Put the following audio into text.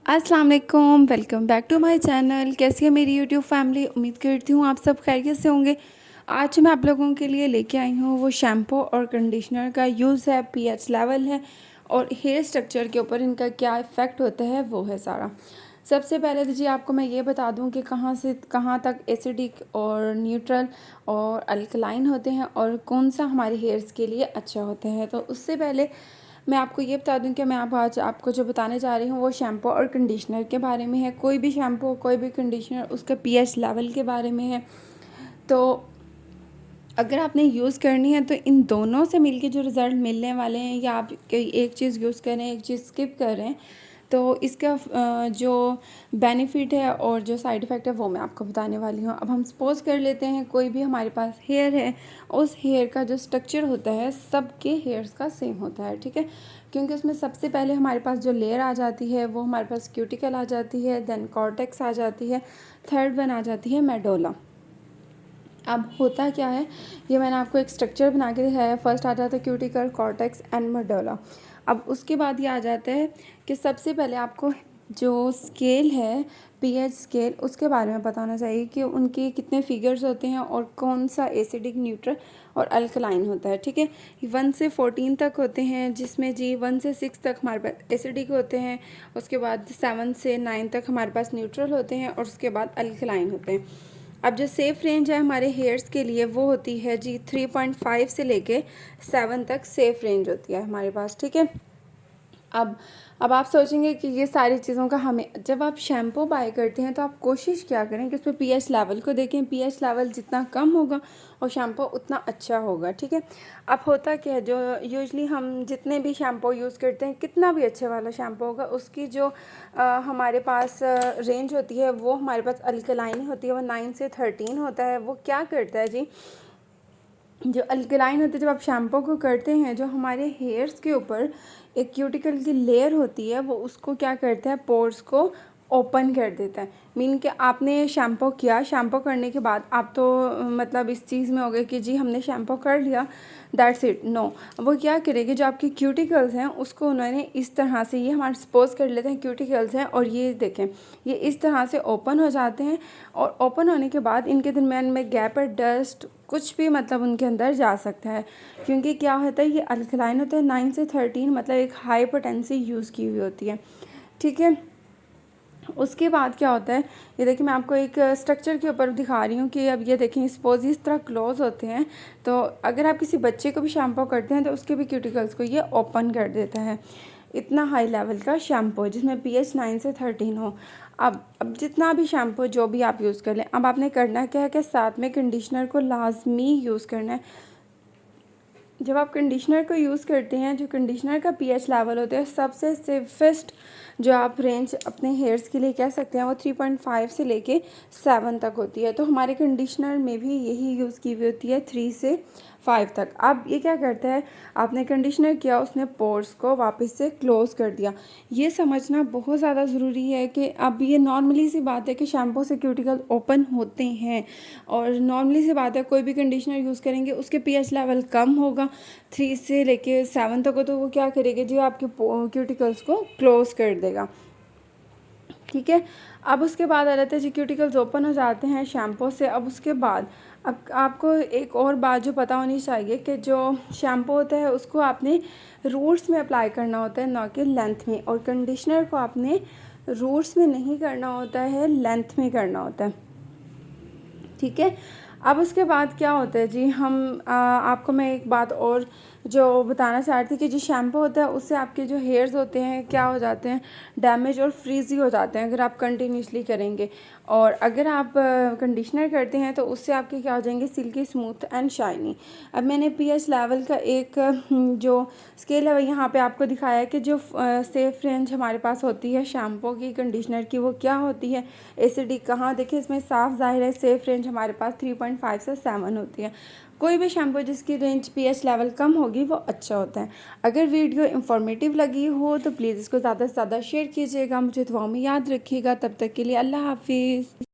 अस्सलाम वालेकुम, welcome back to my channel. कैसी है मेरी यूट्यूब फैमिली? उम्मीद करती हूँ आप सब खैरियत से होंगे। आज मैं आप लोगों के लिए लेके आई हूँ वो शैम्पू और कंडीशनर का यूज़ है, पीएच लेवल है और हेयर स्ट्रक्चर के ऊपर इनका क्या इफ़ेक्ट होता है वो है सारा। सबसे पहले तो जी आपको मैं ये बता दूँ कि कहाँ से कहाँ तक एसिडिक और न्यूट्रल और अल्कलाइन होते हैं और कौन सा हमारे हेयर्स के लिए अच्छा होता है। तो उससे पहले मैं आपको ये बता दूं कि मैं आज आपको जो बताने जा रही हूँ वो शैम्पू और कंडीशनर के बारे में है। कोई भी शैम्पू कोई भी कंडीशनर उसका पीएच लेवल के बारे में है। तो अगर आपने यूज़ करनी है तो इन दोनों से मिलके जो रिज़ल्ट मिलने वाले हैं, या आप कोई एक चीज़ यूज़ कर रहे हैं एक चीज़ स्किप कर रहे हैं, तो इसका जो बेनिफिट है और जो साइड इफ़ेक्ट है वो मैं आपको बताने वाली हूँ। अब हम सपोज़ कर लेते हैं कोई भी हमारे पास हेयर है, उस हेयर का जो स्ट्रक्चर होता है सबके हेयर्स का सेम होता है, ठीक है। क्योंकि उसमें सबसे पहले हमारे पास जो लेयर आ जाती है वो हमारे पास क्यूटिकल आ जाती है, देन कॉर्टेक्स आ जाती है, थर्ड वन आ जाती है मेडोला। अब होता क्या है, ये मैंने आपको एक स्ट्रक्चर बना के दिखाया है। फर्स्ट आ जाता है क्यूटिकल, कॉर्टेक्स एंड मेडोला। अब उसके बाद ये आ जाता है कि सबसे पहले आपको जो स्केल है, पीएच स्केल, उसके बारे में बताना चाहिए कि उनके कितने फिगर्स होते हैं और कौन सा एसिडिक, न्यूट्रल और अल्कलाइन होता है, ठीक है। 1 से 14 तक होते हैं, जिसमें जी 1 से 6 तक हमारे पास एसिडिक होते हैं, उसके बाद 7 से 9 तक हमारे पास न्यूट्रल होते हैं और उसके बाद अल्कलाइन होते हैं। अब जो सेफ़ रेंज है हमारे हेयर्स के लिए वो होती है जी 3.5 से लेके 7 तक सेफ़ रेंज होती है हमारे पास, ठीक है। अब आप सोचेंगे कि ये सारी चीज़ों का हमें, जब आप शैम्पू बाय करते हैं तो आप कोशिश क्या करें कि उसमें पीएच लेवल को देखें। पीएच लेवल जितना कम होगा और शैम्पू उतना अच्छा होगा, ठीक है। अब होता क्या है, जो यूजली हम जितने भी शैम्पू यूज़ करते हैं, कितना भी अच्छे वाला शैम्पू होगा, उसकी जो हमारे पास रेंज होती है वो हमारे पास अल्कलाइन होती है, वो 9 से 13 होता है। वो क्या करता है जी, जो अल्कलाइन होते हैं, जब आप शैम्पू को करते हैं, जो हमारे हेयर्स के ऊपर एक क्यूटिकल की लेयर होती है वो उसको क्या करता है, पोर्स को ओपन कर देता है। मीन कि आपने शैम्पू किया, शैम्पू करने के बाद आप तो मतलब इस चीज़ में हो गए कि जी हमने शैम्पू कर लिया, दैट्स इट। नो, वो क्या करेगी, जो आपकी क्यूटिकल्स हैं उसको उन्होंने इस तरह से, ये हमारे सपोज कर लेते हैं क्यूटिकल्स हैं और ये देखें ये इस तरह से ओपन हो जाते हैं, और ओपन होने के बाद इनके दरमियान में गैप है, डस्ट कुछ भी मतलब उनके अंदर जा सकता है। क्योंकि क्या होता है, ये अल्कलाइन होता है, 9 से 13 मतलब एक हाई पोटेंसी यूज़ की हुई होती है, ठीक है। उसके बाद क्या होता है, ये देखिए मैं आपको एक स्ट्रक्चर के ऊपर दिखा रही हूँ कि अब ये देखें सपोज इस तरह क्लोज होते हैं, तो अगर आप किसी बच्चे को भी शैम्पू करते हैं तो उसके भी क्यूटिकल्स को ये ओपन कर देता है। इतना हाई लेवल का शैम्पू जिसमें पीएच 9 से 13 हो। अब जितना भी शैम्पू जो भी आप यूज़ कर लें, अब आपने करना क्या है कि साथ में कंडीशनर को लाजमी यूज़ करना है। जब आप कंडीशनर को यूज़ करते हैं, जो कंडीशनर का पीएच लेवल होता है, सबसे सेफेस्ट जो आप रेंज अपने हेयर्स के लिए कह सकते हैं वो 3.5 से लेके 7 तक होती है। तो हमारे कंडीशनर में भी यही यूज़ की हुई होती है 3 से 5 तक। अब ये क्या करता है, आपने कंडीशनर किया, उसने पोर्स को वापस से क्लोज़ कर दिया। ये समझना बहुत ज़्यादा ज़रूरी है कि अब ये नॉर्मली सी बात है कि शैम्पू से क्यूटिकल ओपन होते हैं, और नॉर्मली सी बात है कोई भी कंडीशनर यूज़ करेंगे उसके पीएच लेवल कम होगा, 3 से लेके 7 तक हो, तो वो क्या करेगा जी, आपके क्यूटिकल्स को क्लोज़ कर देगा, ठीक है। अब उसके बाद आ जाता है जी, क्यूटिकल्स ओपन हो जाते हैं शैम्पू से। अब उसके बाद अब आपको एक और बात जो पता होनी चाहिए कि जो शैम्पू होता है उसको आपने रूट्स में अप्लाई करना होता है, ना कि लेंथ में, और कंडीशनर को आपने रूट्स में नहीं करना होता है, लेंथ में करना होता है, ठीक है। अब उसके बाद क्या होता है जी, आपको मैं एक बात और जो बताना चाह रही थी कि जो शैम्पू होता है उससे आपके जो हेयर्स होते हैं क्या हो जाते हैं, डैमेज और फ्रीजी हो जाते हैं अगर आप कंटिन्यूसली करेंगे। और अगर आप कंडीशनर करते हैं तो उससे आपके क्या हो जाएंगे, सिल्की, स्मूथ एंड शाइनी। अब मैंने पीएच लेवल का एक जो स्केल है वो यहाँ पे आपको दिखाया है कि जो सेफ रेंज हमारे पास होती है शैम्पू की, कंडीशनर की, वो क्या होती है, एसिडिक कहाँ, देखिए इसमें साफ जाहिर है सेफ रेंज हमारे पास 3.5 से 7 होती है। कोई भी शैम्पू जिसकी रेंज पीएच लेवल कम होगी वो अच्छा होता है। अगर वीडियो इंफॉर्मेटिव लगी हो तो प्लीज़ इसको ज़्यादा से ज़्यादा शेयर कीजिएगा। मुझे दुआ में याद रखिएगा। तब तक के लिए अल्लाह हाफिज़।